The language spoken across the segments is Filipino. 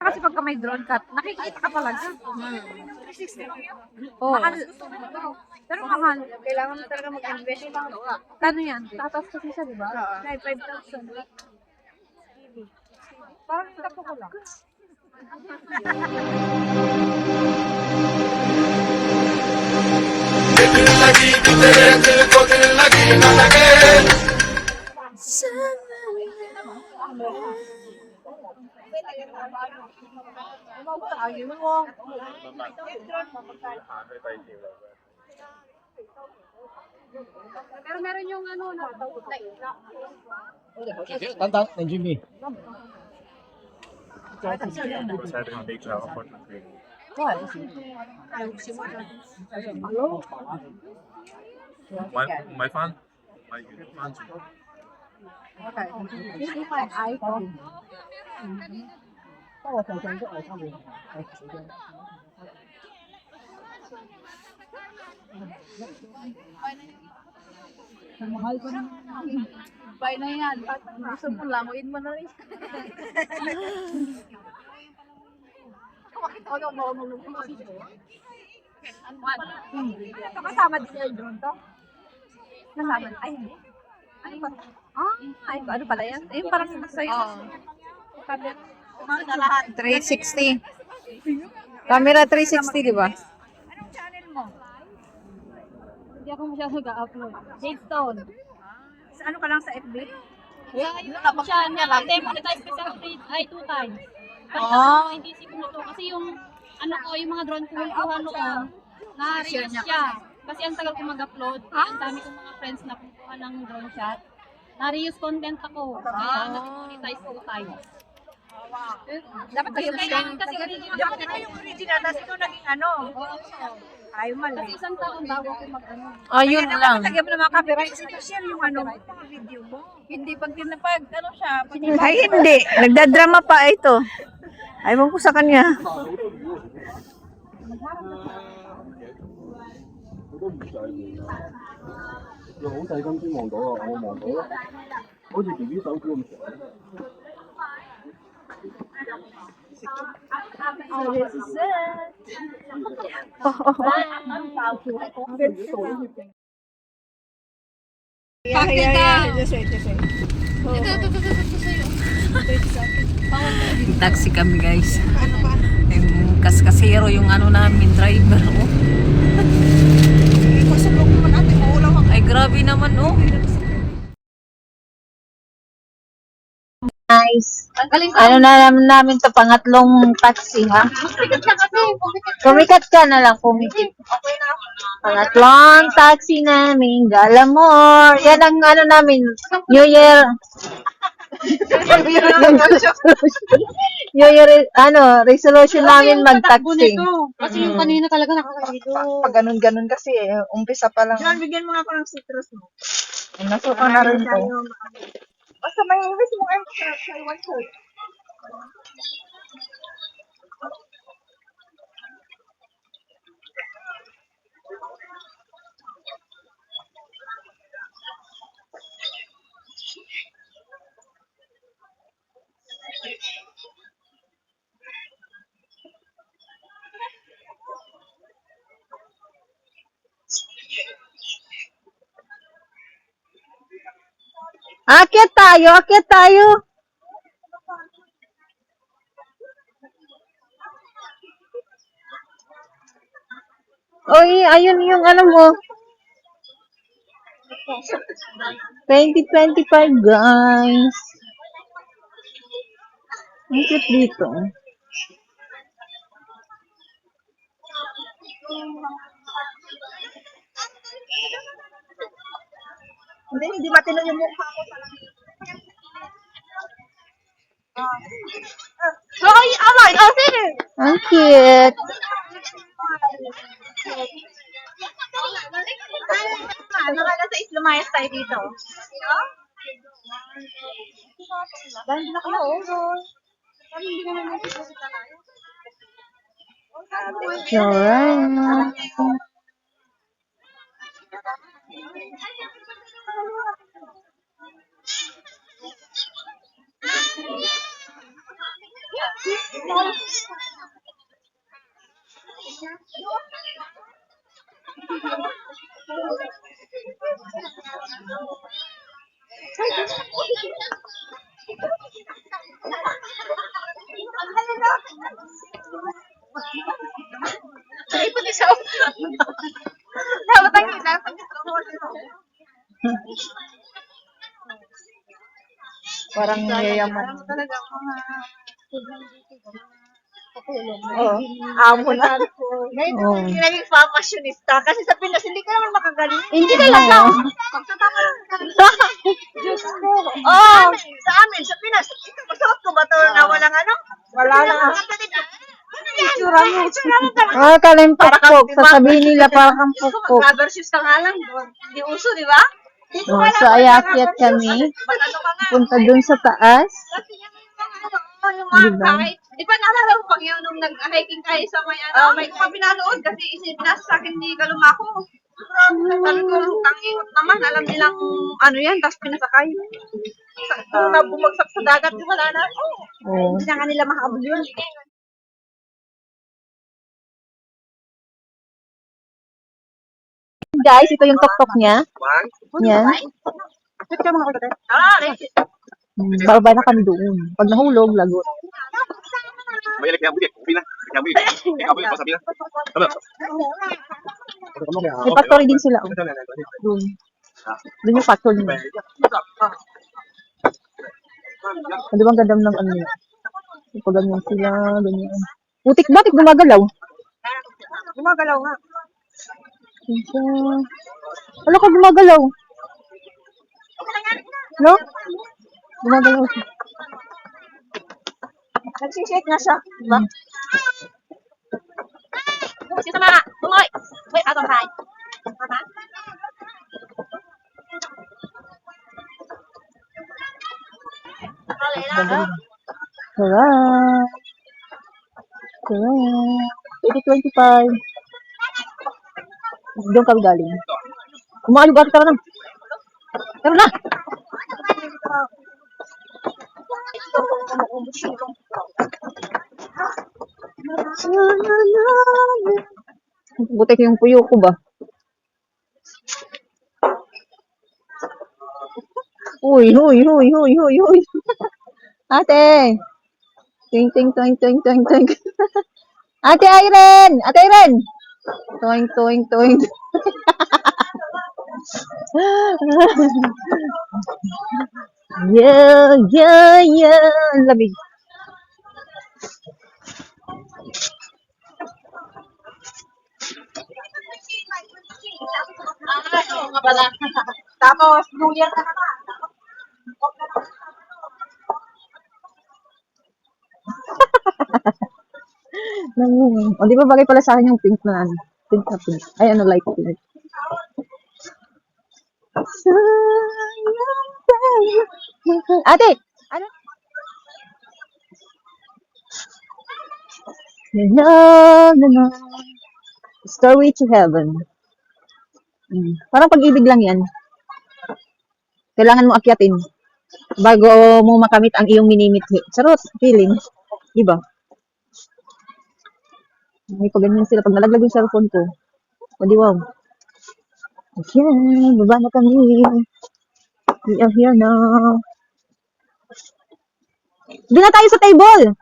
Kasi pagka may drone ka, nakikita ka talaga. Oo. Mahal. Pero mahal. Kailangan mo talaga mag-invest. Kano yan? Tatas kasi siya, di ba? Oo. 5,000. Parang tapo ko lang. Pero meron yung ano na Tantang, ng Jimmy. My fan? My fan? Bay na yan. Gusto mo languin mo na rin. Ito kasama din yung drone to? Kasama. Ay, hindi. Ano ba? Ay, ano pala yan? Ayun, parang sa'yo. Sa lahat. 360. Camera 360, di ba? Anong channel mo? Hindi ako masyadong ga-upload. Jadestone. Sa ano ka lang sa FB? Yung channel lang. Demonetize kasi ako 2 times. Oh. Hindi siguro to. Kasi yung ano ko, yung mga drone ko kuha noon, na-reuse siya. Kasi ang tagal ko mag-upload. Ang dami kong mga friends na kumuha ng drone shot. Na-reuse content ako. Kaya na-demonetize 2 times. Dapat kayo Kasi dapat ito yung original, tapos ito naging ano. Ayaw mali. Kasi isang taon bago ako mag-ano. Ayun lang. Lagyan mo ng mga copyright. Kasi share yung ano, mga video mo. Hindi pag tinapag, ano siya, Ay, hindi. Nagdadrama pa ito. Ayaw ko sa kanya. Taxi kami, guys. Yung kaskasero yung ano namin, driver. Oh. Ay, grabe naman, oh. Nice. Ano na namin to, pangatlong taxi, ha? Pumikat ka na lang, pumikit. Pangatlong taxi namin, Galamor. Yan ang ano namin, New Year. New Year, ano, resolution namin mag-taxi. Kasi yung kanina talaga nakakalido. Pag ganun-ganun kasi, umpisa pa lang. John, bigyan mo nga ako ng citrus mo. Nasuka na rin po. Basta may invest mo kayo sa iwan ko. Akyat tayo, akyat tayo. Oy, ayun yung ano mo. 2025, guys. Ang cute dito. Hindi matino yung mukha ko sa Ay, amay! Oh, sige! Ang cute. Nakala sa Islumayas tayo dito. Dahil na kayo, oh. Hindi ka naman nakikita tayo. Sure. Parang yayaman. Oo. Amo na. Ngayon, Oo. hindi naging fashionista. Kasi sa Pinas, hindi ka naman makagaling. Hindi talaga. Diyos ko. Oh, sa amin, sa Pinas, ito, masuot ko ba ito na walang ano? Wala na. Itsura mo. Ah, kalim pukpok. Sasabihin nila parang kang pukpok. Rubber shoes ka nga lang. Hindi uso, di ba? Oh, so ayakyat kami. Ano ka nga? Punta dun sa taas. Kasi yung mga Diba? kahit, di ba naalala mo pag yung nung nag-hiking tayo sa may ano, may pinanood kasi isinasa sa akin ni Kalumako. Sabi ko, tangingot naman, alam nilang ano yan, tapos pinasakay. Kung na bumagsak sa dagat, di wala na. Oh. Hindi na nga nila makahabol yun. Guys, ito yung tuktok niya. Yan. Ah, right. Baba na kami doon. Pag nahulog, lagot. May lagi ang budik. Pina. Kaya budik. Kaya budik pa sabi na. Ano? May factory din sila. Oh. Doon. Doon yung factory nila. Ano bang ganda ng ano nila? Pag ganyan sila, ganyan. Putik batik gumagalaw. Gumagalaw nga. Ano ka gumagalaw? No? Gumagalaw siya. Nagsishake na siya. Diba? Gusto sa mga, tumoy! Wait, atong kain. Sarap. Sarap. 2025. Doon kami galing. Umaaliw ba? Tara na. Tara na. Buti ko yung puyo ko ba? Uy, huy, huy, huy, huy, huy. Ate. Ting, ting, ting, ting, ting, ting. Ate Irene! Ate Irene! Toing, toing, toing. Yeah, yeah, yeah. Ang lamig. Tapos, New Year na naman. O, di ba bagay pala sa akin yung pink na ano? Pink na pink. Ay, ano, light pink. Ate! Ano? Na, na, na. Story to heaven. Parang pag-ibig lang yan. Kailangan mo akyatin bago mo makamit ang iyong minimithi. Charot, feeling. Diba? May paganyan sila. Pag nalaglag yung cellphone ko. O di wow. Ayan, baba na kami. We are here now. Doon na tayo sa table.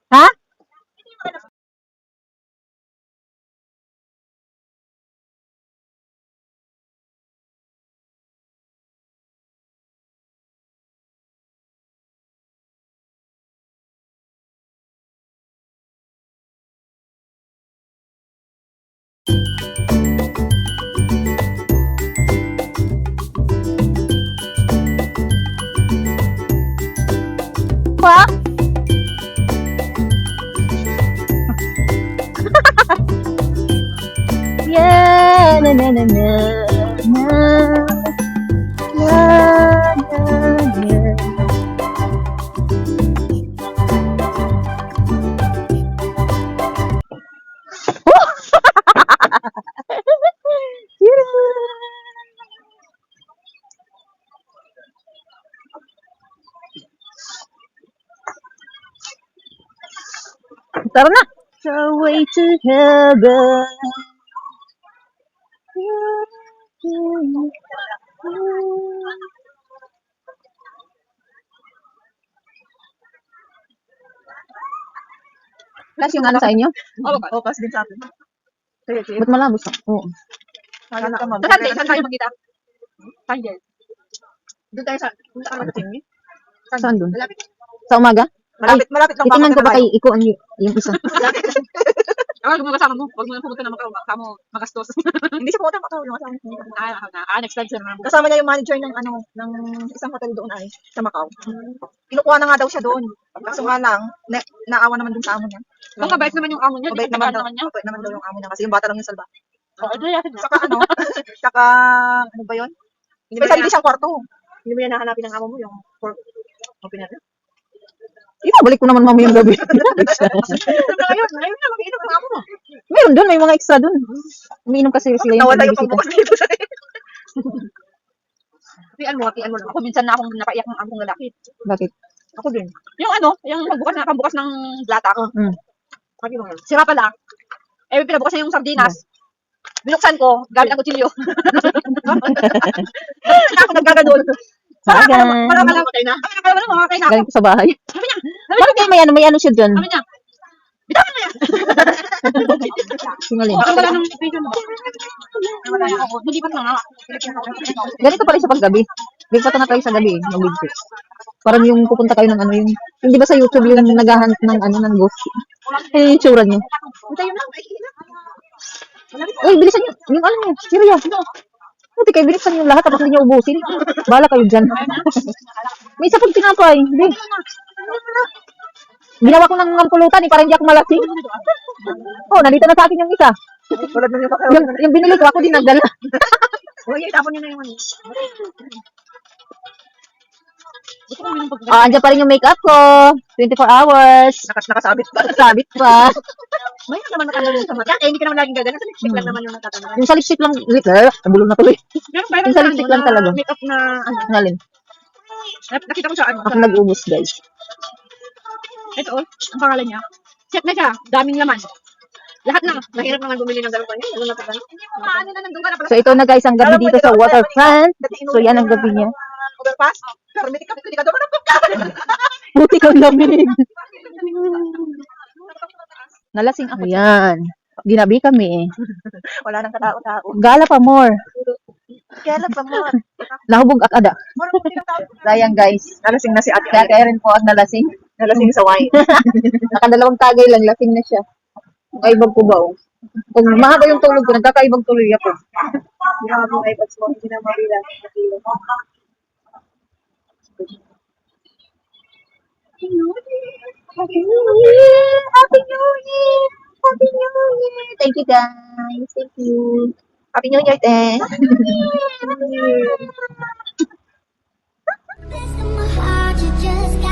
Ha? Pa? Yeah, na na na na na na na na. Tara na! The way to heaven. Plus yung ano sa inyo? Oo, kasi din sa akin. Sige, sige. Ba't malabos? Oo. Saan tayo magkita? Tanggel. Doon tayo sa, doon tayo magkita. Saan doon? Malapit. Sa umaga? Malapit lang. Titingnan ko ba kay Iko yung isa? Huwag mo kasama mo. Huwag mo pumunta na Macau. Magastos. Hindi siya pumunta Macau. Yung kasama. Next time siya naman. Kasama niya yung manager ng ng isang hotel doon ay sa Macau. Kinukuha na nga daw siya doon. Kaso nga lang, naawa naman dun sa amo niya. Mabait naman yung amo niya. Mabait naman daw yung amo niya kasi yung bata lang yung salba. Saka saka ano ba yun? May sarili siyang kwarto. Hindi mo yan nahanapin ng amo mo yung open natin. Balik ko naman mamayang gabi. Ngayon na, mag-iinom ng amo mo. Meron doon, may mga extra doon. Umiinom kasi sila yung Nawala yung pagbibisita. pagbukas dito sa Tiyan mo. Ako minsan na akong napaiyak ng among lalaki. Bakit? Ako din. Yung yung pagbukas ng lata ko. Sabi mo, sira pala. Pinabukas niya yung sardinas. Binuksan ko, gamit ang kutsilyo. Ako naggagadol. Para makakay na. Galing ko sa bahay. Bakit kayo may ano siya dyan? Sabi niya, bitawan mo yan. Singalin. Wala nang video mo. Wala na ako. Hindi pa na. Ganito pala siya pag gabi. Big pa na tayo sa gabi, mag-video. Parang yung pupunta kayo ng ano yung, hindi ba sa YouTube yung naghahanap ng ano ng ghost? Eh, yung tsura niyo. Tayo na. Uy, bilisan niyo. Yung ano niyo, Syria. Buti kayo, bilisan niyo lahat tapos hindi niyo ubusin. Bahala kayo dyan. May isa pang tinapay. Hindi. Ginawa ko ng pulutan para hindi ako malasing. Oh, nandito na sa akin yung isa. Yung binili ko, ako din nagdala. Uy, tapon niyo na yung ano. Andyan pa rin yung makeup ko. 24 hours. Nakasabit pa. Sabit pa. May naman nakalalim sa mata. Hindi ka naman laging gagana. Sa lipstick lang naman yung natatanong. Yung sa lipstick lang, nabulong na tuloy. Yung sa lipstick lang talaga. Makeup na ano. Nalin. Nakita ko sa ano. Ako nag-ubos, guys. Ito, ang pangalan niya. Set na siya. Daming laman. Lahat na. Mahirap naman bumili ng dalawa niya. Ano na pala? Ano na nandun ka na pala. So, ito na guys, ang gabi dito sa waterfront. So, yan ang gabi niya. Overpass? Pero hindi ka doon Buti kang lamig. Nalasing ako. Yan. Ginabi kami. Wala nang katao-tao. Gala pa more. Kaya lang pa mo. Nahubog akada. Sayang guys. Nalasing na si ate. Kaya kaya rin po at nalasing. Nalasing sa wine. Nakadalawang tagay lang, lasing na siya. Kaibag ko ba oh. Pag mahaba yung tulog ko, nagkakaibag tuloy ako. Grabe ang iPads mo. Hindi na mabilang. Happy New Year! Happy New Year! Happy New Year! Thank you guys. Thank you. Happy New Year, te. This in my heart, you just got